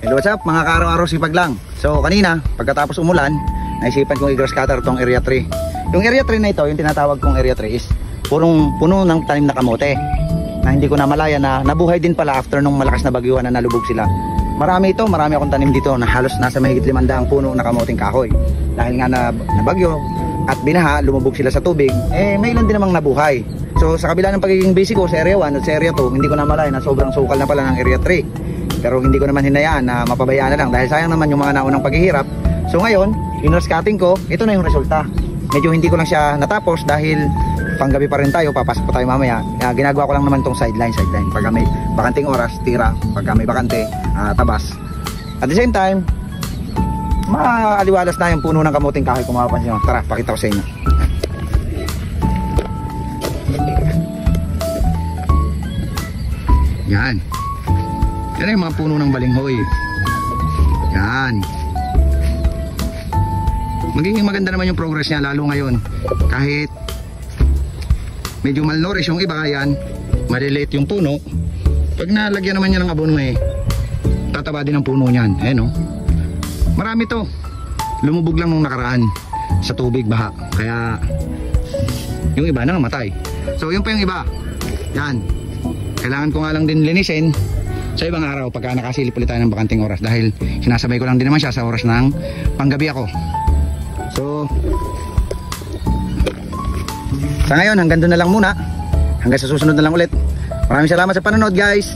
Hello, what's up mga kaaraw-araw, sipag lang. So kanina, pagkatapos umulan, naisipan kong i-grass cutter itong area 3. Yung area 3 na ito, yung tinatawag kong area 3 is puno ng tanim na kamote na hindi ko na malaya na nabuhay din pala after nung malakas na bagyuhan na nalubog sila. Marami akong tanim dito na halos nasa mahigit 500 puno na kamoting kahoy. Dahil nga na bagyo at binaha, lumubog sila sa tubig, may ilan din namang nabuhay. So sa kabila ng pagiging busy ko sa area 1 at sa area 2, hindi ko na malaya na sobrang sukal na pala ng area 3. Pero hindi ko naman hinayaan na mapabayaan na lang dahil sayang naman yung mga naunang paghihirap. So ngayon, in-grass cutting ko, ito na yung resulta. Medyo hindi ko lang siya natapos dahil panggabi pa rin tayo, papasok pa tayo mamaya. Ginagawa ko lang naman tong sideline. Pagka may bakanting oras, tira. Pagka may bakante, tabas. At the same time, maaliwalas na yung puno ng kamuting kahoy kung mapapansin nyo. Tara, pakita ko sa inyo. Yan. Yan yung mga puno ng balinghoy. Yan. Magiging maganda naman yung progress niya lalo ngayon. Kahit medyo malnourished yung iba, yan, maliliit yung puno. Pag nalagyan naman niya ng abono, tataba din ang puno niyan. No? Marami to. Lumubog lang nung nakaraan sa tubig, baha. Kaya yung iba nangamatay. So yun pa yung iba. Yan. Kailangan ko nga lang din linisin sa ibang araw pagka nakasilip ulit tayo ng bakanting oras dahil sinasabay ko lang din naman siya sa oras ng panggabi ako. So sa ngayon hanggang doon na lang muna, hanggang sa susunod na lang ulit. Maraming salamat sa panonood guys.